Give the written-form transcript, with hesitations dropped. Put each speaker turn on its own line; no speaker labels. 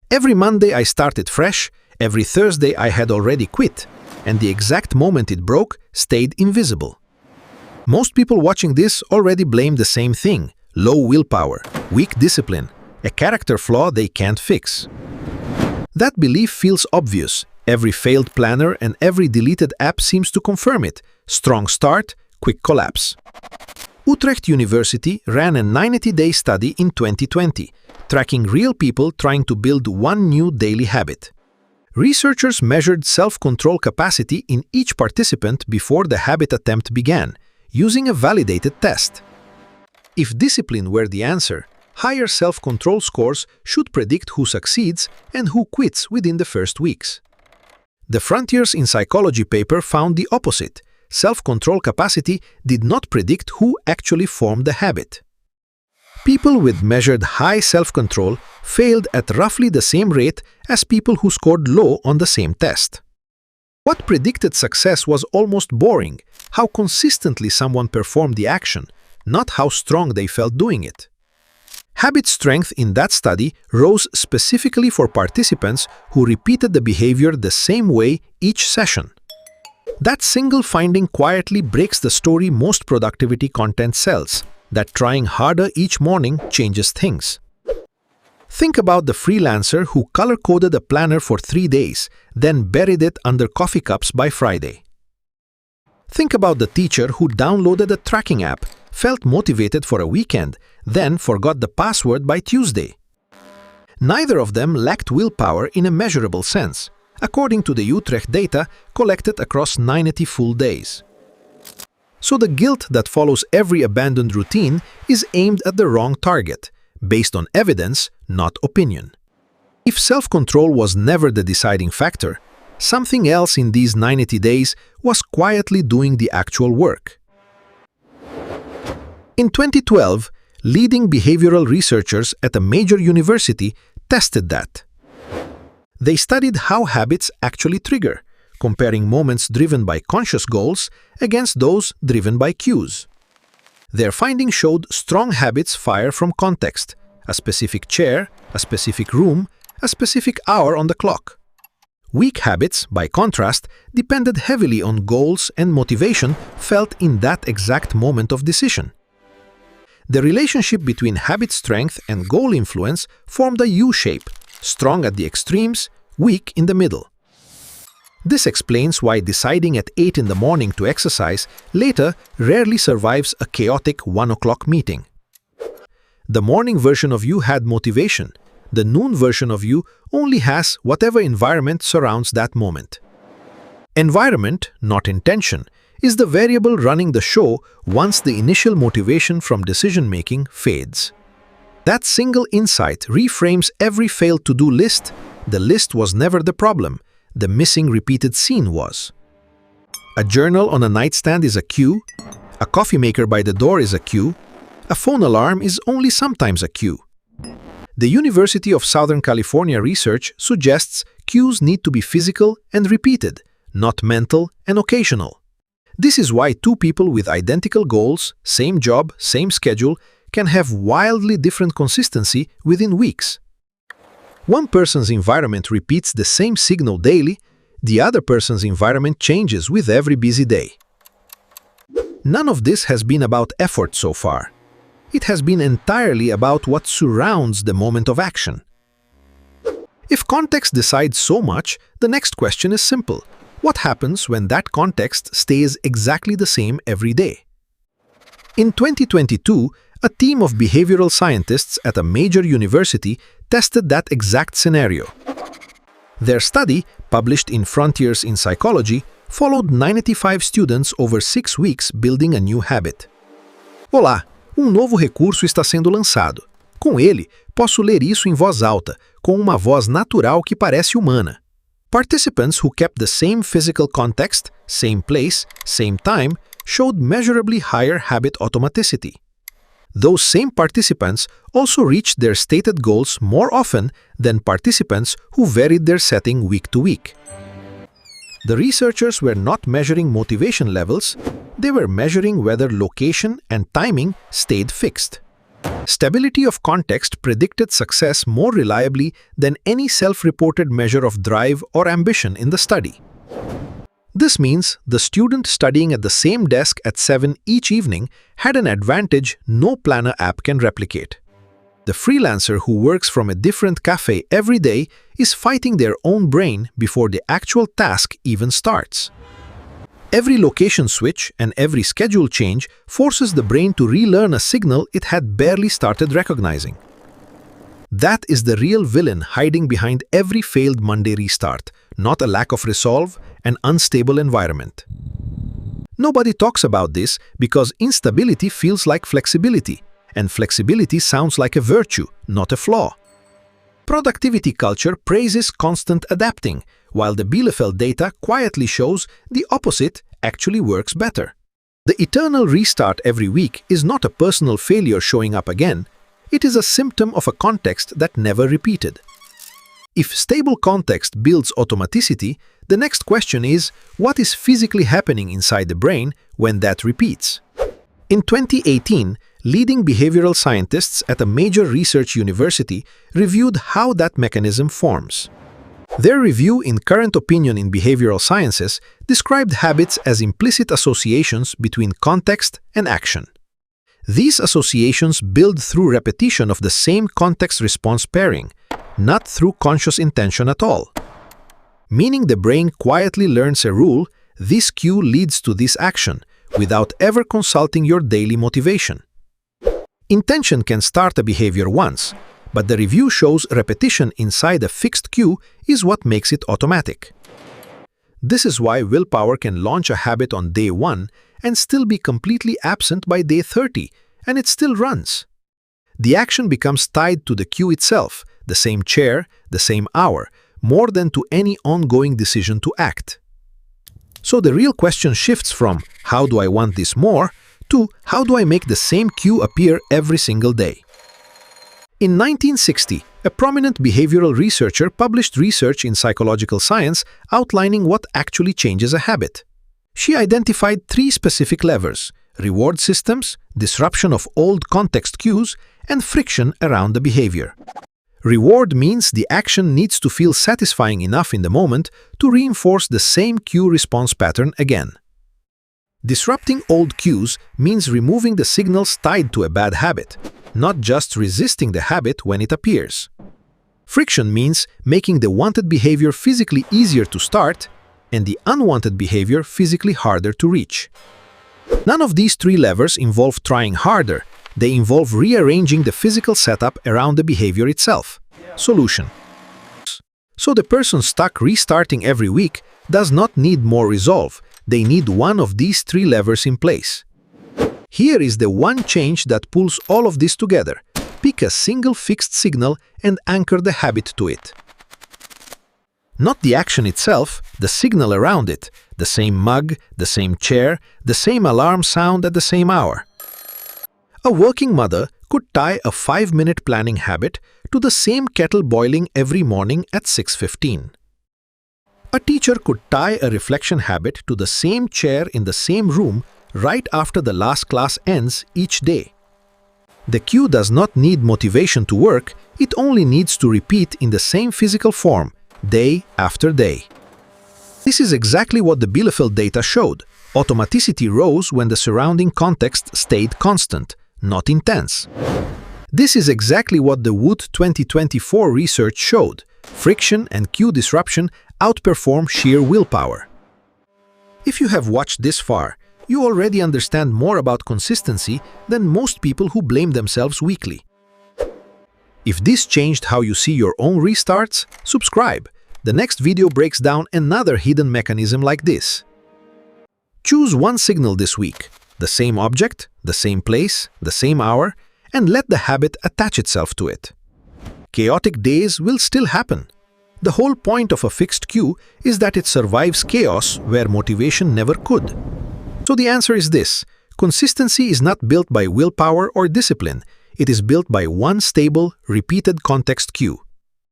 Every Monday I started fresh, every Thursday I had already quit, and the exact moment it broke stayed invisible. Most people watching this already blame the same thing: low willpower, weak discipline, a character flaw they can't fix. That belief feels obvious. Every failed planner and every deleted app seems to confirm it. Strong start, quick collapse. Utrecht University ran a 90-day study in 2020, tracking real people trying to build one new daily habit. Researchers measured self-control capacity in each participant before the habit attempt began, using a validated test. If discipline were the answer, higher self-control scores should predict who succeeds and who quits within the first weeks. The Frontiers in Psychology paper found the opposite. Self-control capacity did not predict who actually formed the habit. People with measured high self-control failed at roughly the same rate as people who scored low on the same test. What predicted success was almost boring: how consistently someone performed the action, not how strong they felt doing it. Habit strength in that study rose specifically for participants who repeated the behavior the same way each session. That single finding quietly breaks the story most productivity content sells, that trying harder each morning changes things. Think about the freelancer who color-coded a planner for 3 days, then buried it under coffee cups by Friday. Think about the teacher who downloaded a tracking app, felt motivated for a weekend, then forgot the password by Tuesday. Neither of them lacked willpower in a measurable sense, according to the Utrecht data collected across 90 full days. So the guilt that follows every abandoned routine is aimed at the wrong target, based on evidence, not opinion. If self-control was never the deciding factor, something else in these 90 days was quietly doing the actual work. In 2012, leading behavioral researchers at a major university tested that. They studied how habits actually trigger, comparing moments driven by conscious goals against those driven by cues. Their findings showed strong habits fire from context: a specific chair, a specific room, a specific hour on the clock. Weak habits, by contrast, depended heavily on goals and motivation felt in that exact moment of decision. The relationship between habit strength and goal influence formed a U-shape, strong at the extremes, weak in the middle. This explains why deciding at 8 in the morning to exercise later rarely survives a chaotic 1 o'clock meeting. The morning version of you had motivation. The noon version of you only has whatever environment surrounds that moment. Environment, not intention, is the variable running the show once the initial motivation from decision-making fades. That single insight reframes every failed to-do list. The list was never the problem. The missing repeated scene was. A journal on a nightstand is a cue. A coffee maker by the door is a cue. A phone alarm is only sometimes a cue. The University of Southern California research suggests cues need to be physical and repeated, not mental and occasional. This is why two people with identical goals, same job, same schedule, can have wildly different consistency within weeks. One person's environment repeats the same signal daily, the other person's environment changes with every busy day. None of this has been about effort so far. It has been entirely about what surrounds the moment of action. If context decides so much, the next question is simple. What happens when that context stays exactly the same every day? In 2022, a team of behavioral scientists at a major university tested that exact scenario. Their study, published in Frontiers in Psychology, followed 95 students over 6 weeks building a new habit. Olá, novo recurso está sendo lançado. Com ele, posso ler isso em voz alta, com uma voz natural que parece humana. Participants who kept the same physical context, same place, same time, showed measurably higher habit automaticity. Those same participants also reached their stated goals more often than participants who varied their setting week to week. The researchers were not measuring motivation levels, they were measuring whether location and timing stayed fixed. Stability of context predicted success more reliably than any self-reported measure of drive or ambition in the study. This means the student studying at the same desk at 7 each evening had an advantage no planner app can replicate. The freelancer who works from a different cafe every day is fighting their own brain before the actual task even starts. Every location switch and every schedule change forces the brain to relearn a signal it had barely started recognizing. That is the real villain hiding behind every failed Monday restart, not a lack of resolve, an unstable environment. Nobody talks about this because instability feels like flexibility, and flexibility sounds like a virtue, not a flaw. Productivity culture praises constant adapting, while the Bielefeld data quietly shows the opposite actually works better. The eternal restart every week is not a personal failure showing up again, it is a symptom of a context that never repeated. If stable context builds automaticity, the next question is, what is physically happening inside the brain when that repeats? In 2018, leading behavioral scientists at a major research university reviewed how that mechanism forms. Their review in Current Opinion in Behavioral Sciences described habits as implicit associations between context and action. These associations build through repetition of the same context-response pairing, not through conscious intention at all. Meaning the brain quietly learns a rule, this cue leads to this action, without ever consulting your daily motivation. Intention can start a behavior once, but the review shows repetition inside a fixed cue is what makes it automatic. This is why willpower can launch a habit on day 1 and still be completely absent by day 30, and it still runs. The action becomes tied to the cue itself, the same chair, the same hour, more than to any ongoing decision to act. So the real question shifts from, how do I want this more, to how do I make the same cue appear every single day? In 1960, a prominent behavioral researcher published research in Psychological Science outlining what actually changes a habit. She identified 3 specific levers: reward systems, disruption of old context cues, and friction around the behavior. Reward means the action needs to feel satisfying enough in the moment to reinforce the same cue response pattern again. Disrupting old cues means removing the signals tied to a bad habit, not just resisting the habit when it appears. Friction means making the wanted behavior physically easier to start and the unwanted behavior physically harder to reach. None of these 3 levers involve trying harder, they involve rearranging the physical setup around the behavior itself. Solution. So the person stuck restarting every week does not need more resolve, they need one of these 3 levers in place. Here is the one change that pulls all of this together. Pick a single fixed signal and anchor the habit to it. Not the action itself, the signal around it, the same mug, the same chair, the same alarm sound at the same hour. A working mother could tie a 5-minute planning habit to the same kettle boiling every morning at 6:15. A teacher could tie a reflection habit to the same chair in the same room right after the last class ends each day. The cue does not need motivation to work, it only needs to repeat in the same physical form, day after day. This is exactly what the Bielefeld data showed. Automaticity rose when the surrounding context stayed constant, not intense. This is exactly what the Wood 2024 research showed. Friction and cue disruption outperform sheer willpower. If you have watched this far, you already understand more about consistency than most people who blame themselves weekly. If this changed how you see your own restarts, subscribe. The next video breaks down another hidden mechanism like this. Choose one signal this week, the same object, the same place, the same hour, and let the habit attach itself to it. Chaotic days will still happen. The whole point of a fixed cue is that it survives chaos where motivation never could. So the answer is this: consistency is not built by willpower or discipline, it is built by one stable, repeated context cue.